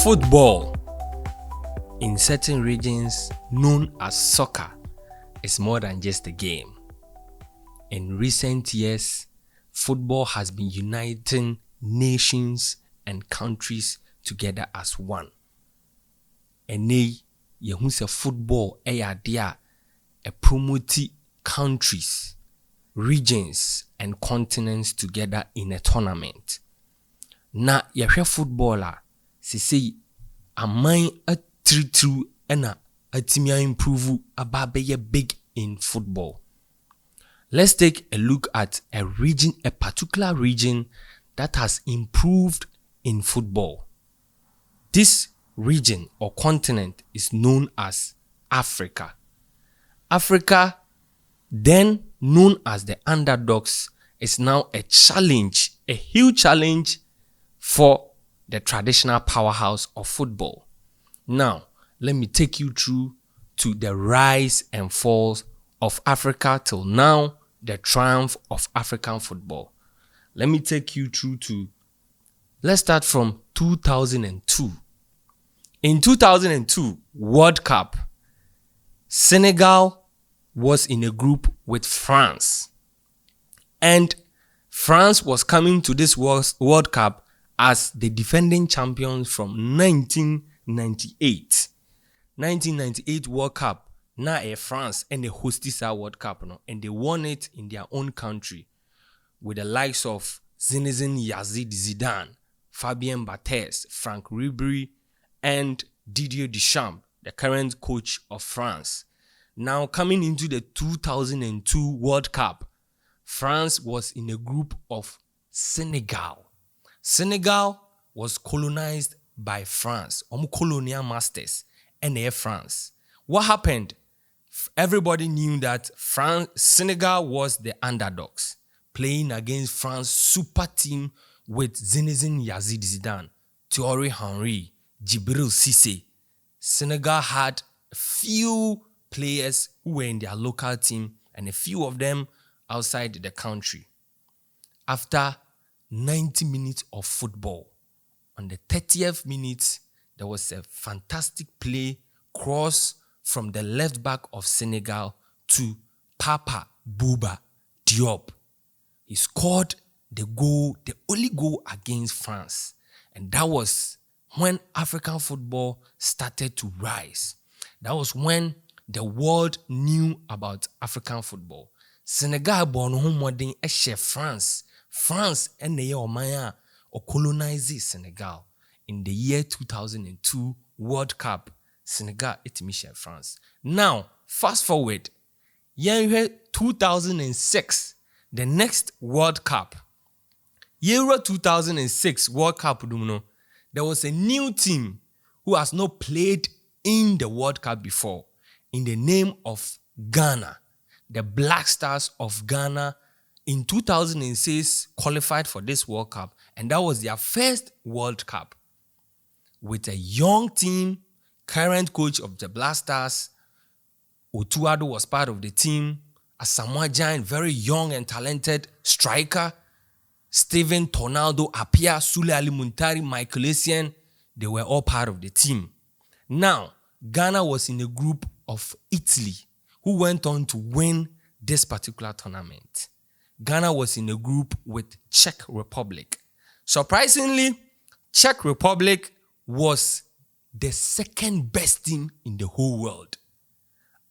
Football, in certain regions known as soccer, is more than just a game. In recent years, football has been uniting nations and countries together as one. Ene yehu se football a promote countries, regions and continents together in a tournament. Na yehwe footballer sisi aman atritu ena atimia improve ababeye big in football. Let's take a look at a particular region that has improved in football. This region or continent is known as Africa. Africa, then known as the underdogs, is now a challenge, a huge challenge for the traditional powerhouse of football. Now, let me take you through to the rise and falls of Africa till now, the triumph of African football. Let me take you through let's start from 2002. In 2002 World Cup, Senegal was in a group with France. And France was coming to this World Cup as the defending champions from 1998. 1998 World Cup, na France and the hosted World Cup, and they won it in their own country with the likes of Zinedine Zidane, Fabien Barthez, Franck Ribéry, and Didier Deschamps, the current coach of France. Now coming into the 2002 World Cup, France was in a group of Senegal. Senegal was colonized by France, colonial masters, and France. What happened? Everybody knew that Senegal was the underdogs, playing against France's super team with Zinedine Zidane, Thierry Henry, Djibril Cissé. Senegal had a few players who were in their local team and a few of them outside the country. After 90 minutes of football, on the 30th minute, there was a fantastic play, cross from the left back of Senegal to Papa Bouba Diop. He scored the goal, the only goal against France. And that was when African football started to rise. That was when the world knew about African football. Senegal born home modern France. France and the Omaya or colonized Senegal. In the year 2002 World Cup, Senegal it France. Now, fast forward, 2006, the next World Cup. Euro 2006 World Cup, there was a new team who has not played in the World Cup before, in the name of Ghana. The Black Stars of Ghana in 2006 qualified for this World Cup, and that was their first World Cup. With a young team, current coach of the Black Stars, Otuado was part of the team, a Samoa Giant, very young and talented striker, Steven Tonaldo, Apia, Sule Ali Muntari, Michael Essien, they were all part of the team. Now, Ghana was in a group of Italy, who went on to win this particular tournament. Ghana was in a group with Czech Republic. Surprisingly, Czech Republic was the second best team in the whole world.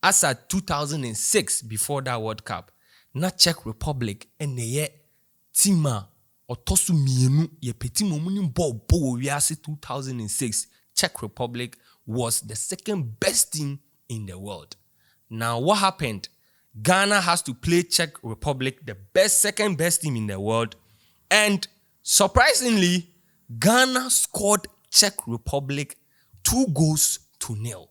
As at 2006, before that World Cup, na Czech Republic and the team otosu mienu ye peti momuni ball 2006, Czech Republic was the second best team in the world. Now what happened? Ghana has to play Czech Republic, the second best team in the world, and surprisingly, Ghana scored Czech Republic 2-0.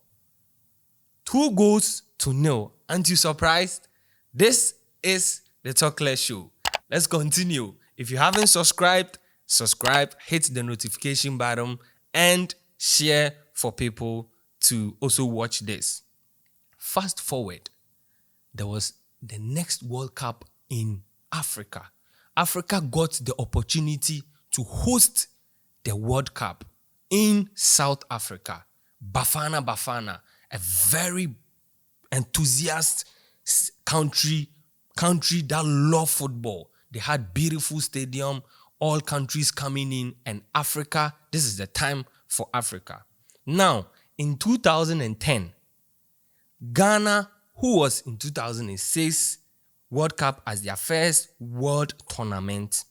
2-0. Aren't you surprised? This is the Talkless Show. Let's continue. If you haven't subscribed, subscribe, hit the notification button, and share for people to also watch this. Fast forward, there was the next World Cup in Africa. Africa got the opportunity to host the World Cup in South Africa. Bafana, a very enthusiast country that love football. They had beautiful stadium, all countries coming in, and Africa, this is the time for Africa. Now, in 2010, Ghana, who was in 2006 World Cup as their first world tournament,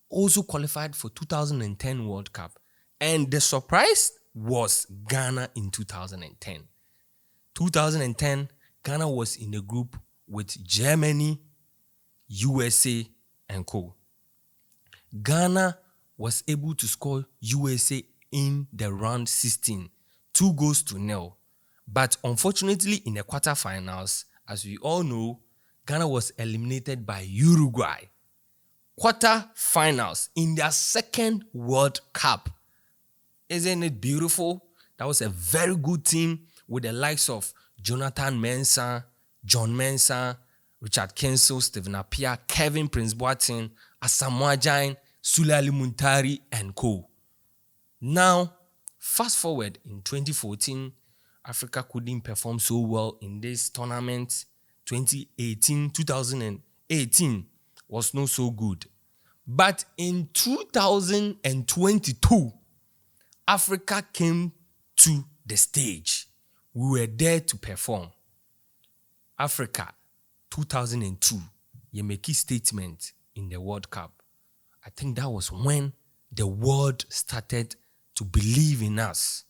also qualified for 2010 World Cup. And the surprise was Ghana in 2010. 2010, Ghana was in a group with Germany, USA, and co. Ghana was able to score USA in the round 16, 2-0. But unfortunately, in the quarterfinals, as we all know, Ghana was eliminated by Uruguay. Quarterfinals in their second World Cup. Isn't it beautiful? That was a very good team with the likes of Jonathan Mensah, John Mensah, Richard Kensel, Stephen Appiah, Kevin Prince Boateng, Asamoah Gyan, Sule Ali Muntari, and co. Now, fast forward in 2014, Africa couldn't perform so well in this tournament. 2018 was not so good. But in 2022, Africa came to the stage. We were there to perform. Africa, 2002, you make a statement in the World Cup. I think that was when the world started to believe in us.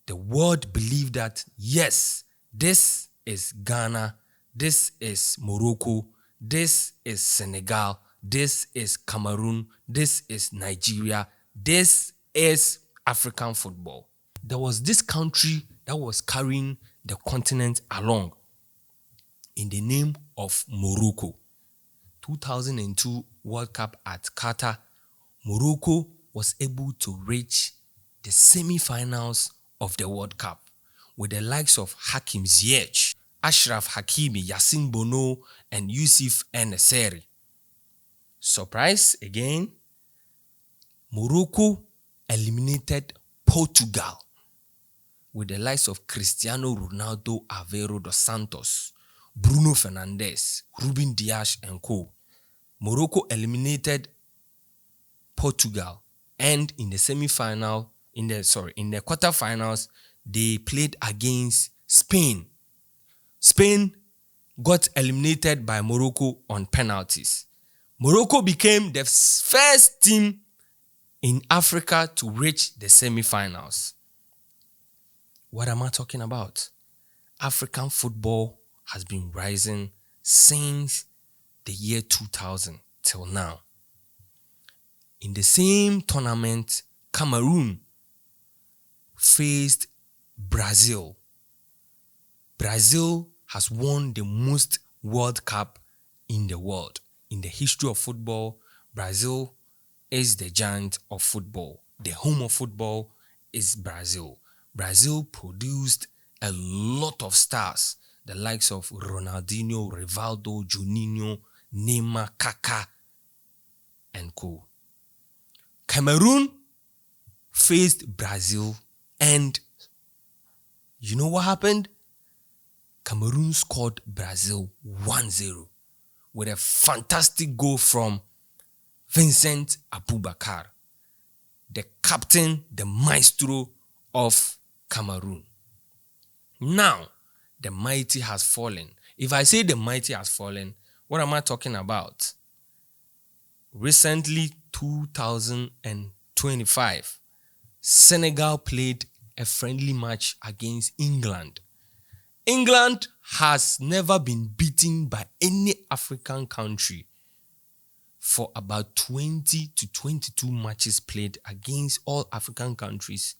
The world believed that, yes, this is Ghana, this is Morocco, this is Senegal, this is Cameroon, this is Nigeria, this is African football. There was this country that was carrying the continent along in the name of Morocco. 2002 World Cup at Qatar, Morocco was able to reach the semi-finals of the World Cup with the likes of Hakim Ziyech, Ashraf Hakimi, Yassin Bono, and Yusuf Eneseri. Surprise again, Morocco eliminated Portugal with the likes of Cristiano Ronaldo, Aveiro dos Santos, Bruno Fernandes, Ruben Dias, and co. Morocco eliminated Portugal, and in the quarterfinals, they played against Spain. Spain got eliminated by Morocco on penalties. Morocco became the first team in Africa to reach the semi-finals. What am I talking about? African football has been rising since the year 2000 till now. In the same tournament, Cameroon faced Brazil. Brazil has won the most World Cup in the world. In the history of football, Brazil is the giant of football. The home of football is Brazil. Brazil produced a lot of stars, the likes of Ronaldinho, Rivaldo, Juninho, Neymar, Kaká, and co. Cameroon faced Brazil, and you know what happened? Cameroon scored Brazil 1-0 with a fantastic goal from Vincent Aboubakar, the captain, the maestro of Cameroon. Now, the mighty has fallen. If I say the mighty has fallen, what am I talking about? Recently, 2025, Senegal played a friendly match against England. England has never been beaten by any African country for about 20 to 22 matches played against all African countries.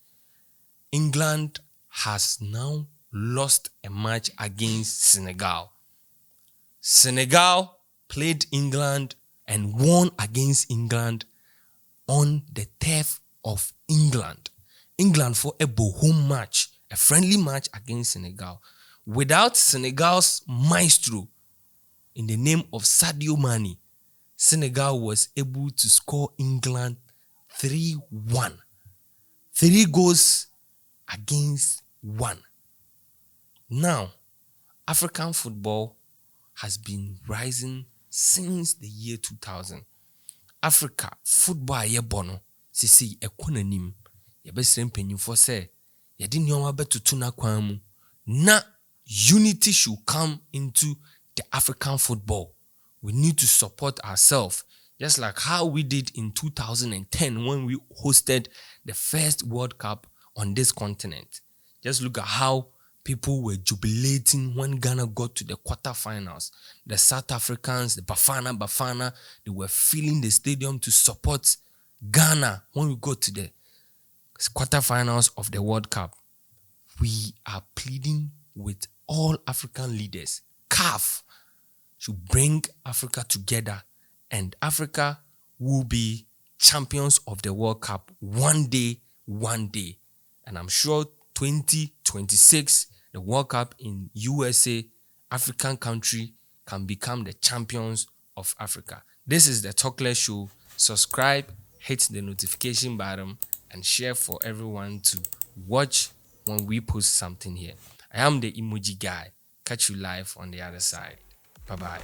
England has now lost a match against Senegal. Senegal played England and won against England on the turf of England. England for a home match, a friendly match against Senegal. Without Senegal's maestro in the name of Sadio Mane, Senegal was able to score England 3-1. 3-1. Now, African football has been rising since the year 2000. Africa football ye bono sisi ekonanim ye besrem panyimfo se ye de nneoma betoto na kwan mu na unity should come into the African football. We need to support ourselves, just like how we did in 2010 when we hosted the first World Cup on this continent. Just look at how people were jubilating when Ghana got to the quarterfinals. The South Africans, the Bafana, they were filling the stadium to support Ghana when we got to the quarterfinals of the World Cup. We are pleading with all African leaders. CAF should bring Africa together, and Africa will be champions of the World Cup one day. And I'm sure 2026, the World Cup in USA, African country, can become the champions of Africa. This is the Talkless Show. Subscribe, hit the notification button, and share for everyone to watch when we post something here. I am the emoji guy. Catch you live on the other side. Bye-bye.